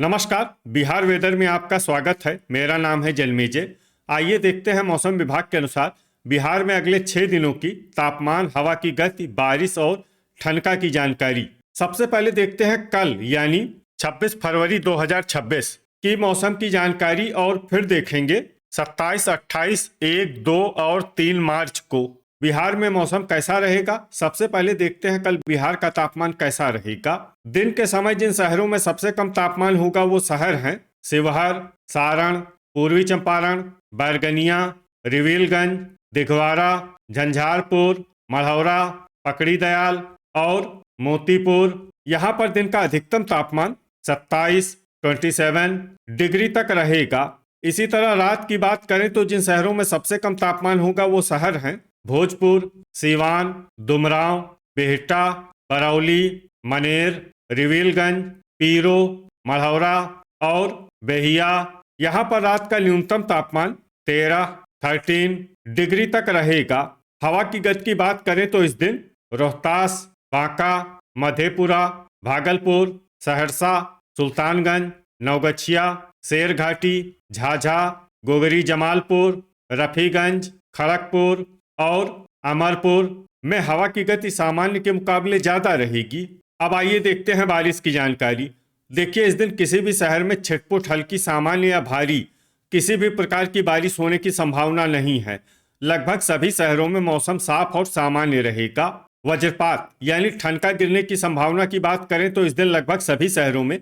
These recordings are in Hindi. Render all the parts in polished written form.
नमस्कार। बिहार वेदर में आपका स्वागत है। मेरा नाम है जन्मेजय। आइए देखते हैं मौसम विभाग के अनुसार बिहार में अगले 6 दिनों की तापमान, हवा की गति, बारिश और ठनका की जानकारी। सबसे पहले देखते हैं कल यानी 26 फरवरी 2026 की मौसम की जानकारी और फिर देखेंगे 27, 28, 1, 2 और 3 मार्च को बिहार में मौसम कैसा रहेगा। सबसे पहले देखते हैं कल बिहार का तापमान कैसा रहेगा। दिन के समय जिन शहरों में सबसे कम तापमान होगा वो शहर हैं शिवहर, सारण, पूर्वी चंपारण, बैरगनिया, रिविलगंज, दिघवारा, झंझारपुर, मढ़ौरा, पकड़ी दयाल और मोतीपुर। यहाँ पर दिन का अधिकतम तापमान 27, 27 डिग्री तक रहेगा। इसी तरह रात की बात करें तो जिन शहरों में सबसे कम तापमान होगा वो शहर हैं भोजपुर, सीवान, डुमरांव, बिहटा, बरौली, मनेर, रिविलगंज, पीरो, मढ़ौरा और बेहिया। यहाँ पर रात का न्यूनतम तापमान 13 डिग्री तक रहेगा। हवा की गति की बात करें तो इस दिन रोहतास, बांका, मधेपुरा, भागलपुर, सहरसा, सुल्तानगंज, नवगछिया, शेरघाटी, झाझा, गोगरी जमालपुर, रफीगंज, खड़गपुर और अमरपुर में हवा की गति सामान्य के मुकाबले ज्यादा रहेगी। अब आइए देखते हैं बारिश की जानकारी। देखिए, इस दिन किसी भी शहर में छिटपुट, हल्की, सामान्य या भारी किसी भी प्रकार की बारिश होने की संभावना नहीं है। लगभग सभी शहरों में मौसम साफ और सामान्य रहेगा। वज्रपात यानी ठनका गिरने की संभावना की बात करें तो इस दिन लगभग सभी शहरों में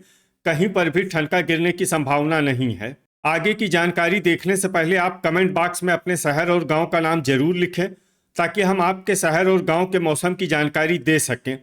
कहीं पर भी ठनका गिरने की संभावना नहीं है। आगे की जानकारी देखने से पहले आप कमेंट बॉक्स में अपने शहर और गांव का नाम जरूर लिखें ताकि हम आपके शहर और गांव के मौसम की जानकारी दे सकें।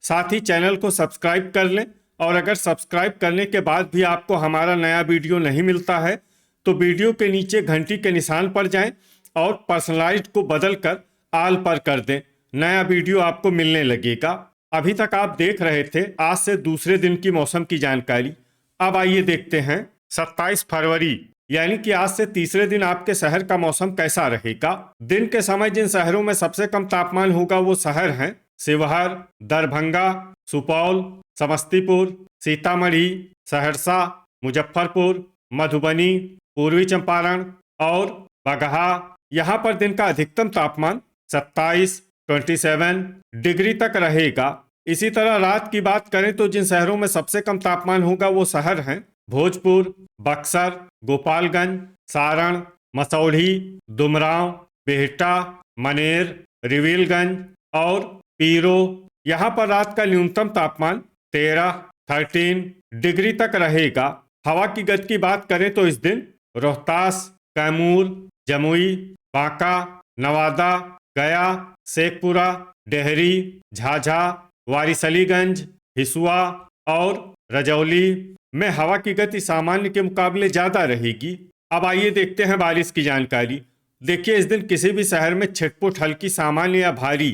साथ ही चैनल को सब्सक्राइब कर लें और अगर सब्सक्राइब करने के बाद भी आपको हमारा नया वीडियो नहीं मिलता है तो वीडियो के नीचे घंटी के निशान पर जाएं और पर्सनलाइज्ड को बदल कर आल पर कर दें। नया वीडियो आपको मिलने लगेगा। अभी तक आप देख रहे थे आज से दूसरे दिन की मौसम की जानकारी। अब आइए देखते हैं 27 फरवरी यानी कि आज से तीसरे दिन आपके शहर का मौसम कैसा रहेगा। दिन के समय जिन शहरों में सबसे कम तापमान होगा वो शहर हैं शिवहर, दरभंगा, सुपौल, समस्तीपुर, सीतामढ़ी, सहरसा, मुजफ्फरपुर, मधुबनी, पूर्वी चंपारण और बगहा। यहाँ पर दिन का अधिकतम तापमान 27, 27 डिग्री तक रहेगा। इसी तरह रात की बात करें तो जिन शहरों में सबसे कम तापमान होगा वो शहर हैं भोजपुर, बक्सर, गोपालगंज, सारण, मसौढ़ी, डुमरांव, बिहटा, मनेर, रिविलगंज और पीरो। यहाँ पर रात का न्यूनतम तापमान 13 डिग्री तक रहेगा। हवा की गति की बात करें तो इस दिन रोहतास, कैमूर, जमुई, बांका, नवादा, गया, शेखपुरा, डेहरी, झाझा, वारिसलीगंज, हिसुआ और रजौली में हवा की गति सामान्य के मुकाबले ज्यादा रहेगी। अब आइए देखते हैं बारिश की जानकारी। देखिए, इस दिन किसी भी शहर में छिटपुट, हल्की, सामान्य या भारी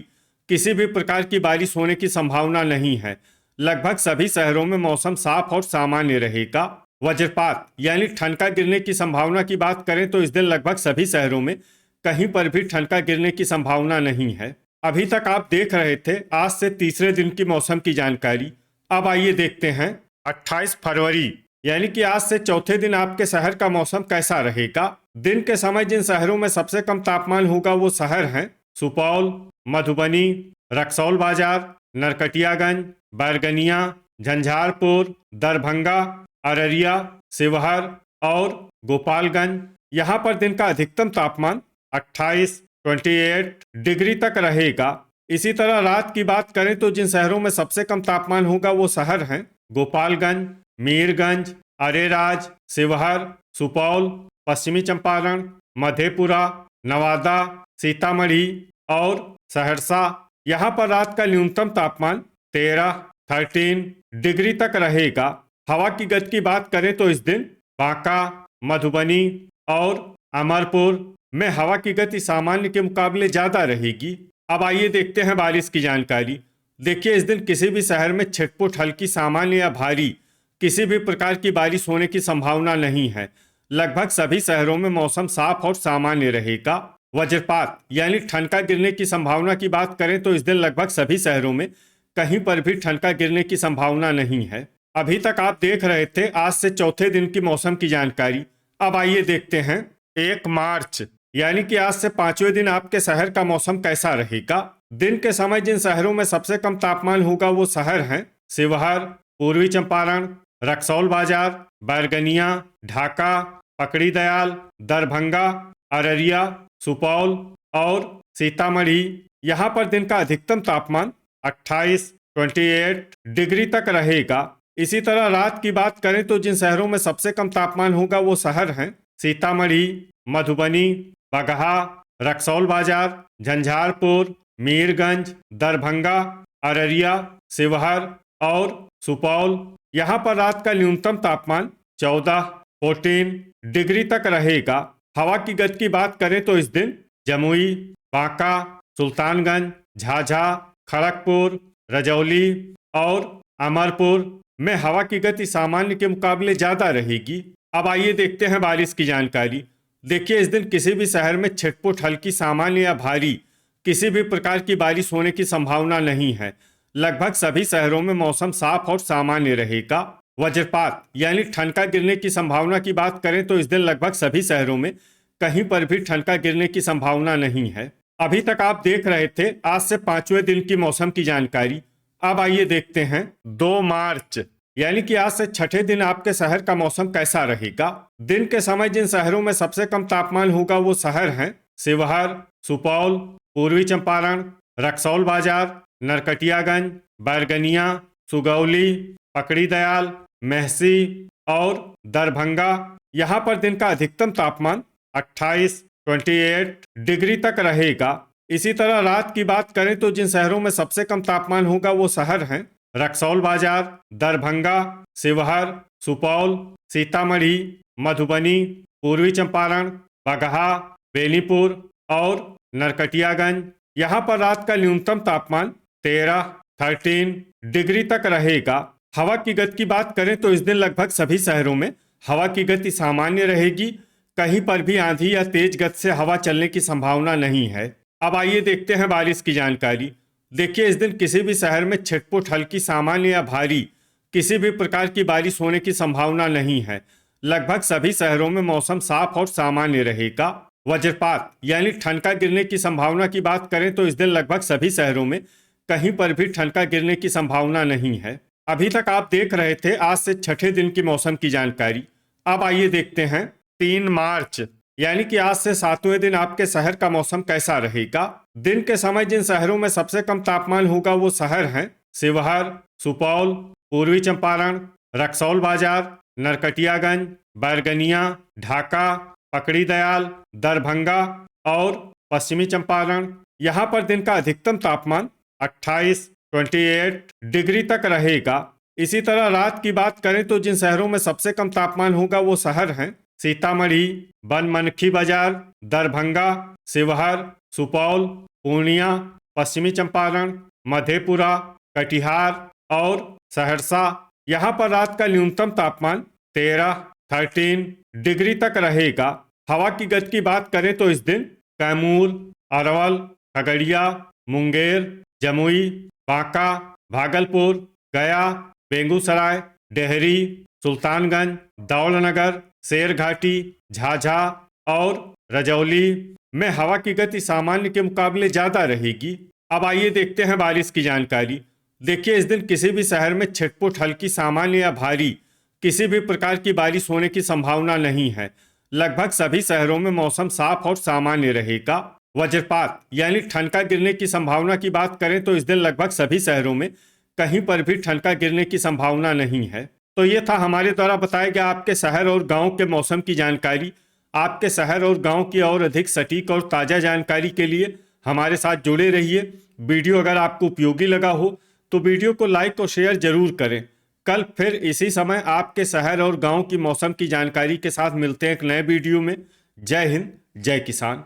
किसी भी प्रकार की बारिश होने की संभावना नहीं है। लगभग सभी शहरों में मौसम साफ और सामान्य रहेगा। वज्रपात यानी ठनका गिरने की संभावना की बात करें तो इस दिन लगभग सभी शहरों में कहीं पर भी ठनका गिरने की संभावना नहीं है। अभी तक आप देख रहे थे आज से तीसरे दिन की मौसम की जानकारी। अब आइए देखते हैं 28 फरवरी यानी कि आज से चौथे दिन आपके शहर का मौसम कैसा रहेगा। दिन के समय जिन शहरों में सबसे कम तापमान होगा वो शहर हैं सुपौल, मधुबनी, रक्सौल बाजार, नरकटियागंज, बैरगनिया, झंझारपुर, दरभंगा, अररिया, शिवहर और गोपालगंज। यहाँ पर दिन का अधिकतम तापमान 28 डिग्री तक रहेगा। इसी तरह रात की बात करें तो जिन शहरों में सबसे कम तापमान होगा वो शहर हैं गोपालगंज, मीरगंज, अरेराज, शिवहर, सुपौल, पश्चिमी चंपारण, मधेपुरा, नवादा, सीतामढ़ी और सहरसा। यहाँ पर रात का न्यूनतम तापमान 13 डिग्री तक रहेगा। हवा की गति की बात करें तो इस दिन बांका, मधुबनी और अमरपुर में हवा की गति सामान्य के मुकाबले ज्यादा रहेगी। अब आइए देखते हैं बारिश की जानकारी। देखिए, इस दिन किसी भी शहर में छिटपुट, हल्की, सामान्य या भारी किसी भी प्रकार की बारिश होने की संभावना नहीं है। लगभग सभी शहरों में मौसम साफ और सामान्य रहेगा। वज्रपात यानी ठनका गिरने की संभावना की बात करें तो इस दिन लगभग सभी शहरों में कहीं पर भी ठनका गिरने की संभावना नहीं है। अभी तक आप देख रहे थे आज से चौथे दिन की मौसम की जानकारी। अब आइए देखते हैं 1 मार्च यानी कि आज से 5वें दिन आपके शहर का मौसम कैसा रहेगा। दिन के समय जिन शहरों में सबसे कम तापमान होगा वो शहर हैं शिवहर, पूर्वी चंपारण, रक्सौल बाजार, बैरगनिया, ढाका, पकड़ी दयाल, दरभंगा, अररिया, सुपौल और सीतामढ़ी। यहाँ पर दिन का अधिकतम तापमान 28 डिग्री तक रहेगा। इसी तरह रात की बात करें तो जिन शहरों में सबसे कम तापमान होगा वो शहर हैं सीतामढ़ी, मधुबनी, बगहा, रक्सौल बाजार, झंझारपुर, मीरगंज, दरभंगा, अररिया, शिवहर और सुपौल। यहाँ पर रात का न्यूनतम तापमान 14 डिग्री तक रहेगा। हवा की गति की बात करें तो इस दिन जमुई, बांका, सुल्तानगंज, झाझा, खड़गपुर, रजौली और अमरपुर में हवा की गति सामान्य के मुकाबले ज्यादा रहेगी। अब आइए देखते हैं बारिश की जानकारी। देखिए इस दिन किसी भी शहर में छिटपुट हल्की सामान्य या भारी किसी भी प्रकार की बारिश होने की संभावना नहीं है। लगभग सभी शहरों में मौसम साफ और सामान्य रहेगा। वज्रपात यानी ठनका गिरने की संभावना की बात करें तो इस दिन लगभग सभी शहरों में कहीं पर भी ठनका गिरने की संभावना नहीं है। अभी तक आप देख रहे थे आज से 5वें दिन की मौसम की जानकारी। अब आइए देखते हैं 2 मार्च यानी कि आज से 6ठे दिन आपके शहर का मौसम कैसा रहेगा। दिन के समय जिन शहरों में सबसे कम तापमान होगा वो शहर हैं शिवहर, सुपौल, पूर्वी चंपारण, रक्सौल बाजार, नरकटियागंज, बैरगनिया, सुगौली, पकड़ी दयाल, मेहसी और दरभंगा। यहाँ पर दिन का अधिकतम तापमान 28 डिग्री तक रहेगा। इसी तरह रात की बात करें तो जिन शहरों में सबसे कम तापमान होगा वो शहर हैं रक्सौल बाजार, दरभंगा, शिवहर, सुपौल, सीतामढ़ी, मधुबनी, पूर्वी चंपारण, बगहा, बेनीपुर और नरकटियागंज। यहाँ पर रात का न्यूनतम तापमान 13 डिग्री तक रहेगा। हवा की गति की बात करें तो इस दिन लगभग सभी शहरों में हवा की गति सामान्य रहेगी। कहीं पर भी आंधी या तेज गति से हवा चलने की संभावना नहीं है। अब आइए देखते हैं बारिश की जानकारी। देखिए इस दिन किसी भी शहर में छिटपुट हल्की सामान्य या भारी किसी भी प्रकार की बारिश होने की संभावना नहीं है। लगभग सभी शहरों में मौसम साफ और सामान्य रहेगा। वज्रपात यानी ठनका गिरने की संभावना की बात करें तो इस दिन लगभग सभी शहरों में कहीं पर भी ठनका गिरने की संभावना नहीं है। अभी तक आप देख रहे थे आज से 6ठे दिन की मौसम की जानकारी। अब आइए देखते हैं 3 मार्च यानी कि आज से 7वें दिन आपके शहर का मौसम कैसा रहेगा। दिन के समय जिन शहरों में सबसे कम तापमान होगा वो शहर हैं शिवहर, सुपौल, पूर्वी चंपारण, रक्सौल बाजार, नरकटियागंज, बैरगनिया, ढाका, पकड़ी दयाल, दरभंगा और पश्चिमी चंपारण। यहाँ पर दिन का अधिकतम तापमान 28 डिग्री तक रहेगा। इसी तरह रात की बात करें तो जिन शहरों में सबसे कम तापमान होगा वो शहर हैं सीतामढ़ी, बनमनखी बाजार, दरभंगा, शिवहर, सुपौल, पूर्णिया, पश्चिमी चंपारण, मधेपुरा, कटिहार और सहरसा। यहाँ पर रात का न्यूनतम तापमान 13 डिग्री तक रहेगा। हवा की गति की बात करें तो इस दिन कैमूर, अरवल, खगड़िया, मुंगेर, जमुई, बांका, भागलपुर, गया, बेगूसराय, डेहरी, सुल्तानगंज, दौलनगर, शेरघाटी, झाझा और रजौली में हवा की गति सामान्य के मुकाबले ज्यादा रहेगी। अब आइए देखते हैं बारिश की जानकारी। देखिए इस दिन किसी भी शहर में छिटपुट हल्की सामान्य या भारी किसी भी प्रकार की बारिश होने की संभावना नहीं है। लगभग सभी शहरों में मौसम साफ और सामान्य रहेगा। वज्रपात यानी ठनका गिरने की संभावना की बात करें तो इस दिन लगभग सभी शहरों में कहीं पर भी ठनका गिरने की संभावना नहीं है। तो ये था हमारे द्वारा बताया गया आपके शहर और गांव के मौसम की जानकारी। आपके शहर और गांव की और अधिक सटीक और ताज़ा जानकारी के लिए हमारे साथ जुड़े रहिए। वीडियो अगर आपको उपयोगी लगा हो तो वीडियो को लाइक और शेयर जरूर करें। कल फिर इसी समय आपके शहर और गांव की मौसम की जानकारी के साथ मिलते हैं एक नए वीडियो में। जय हिंद, जय किसान।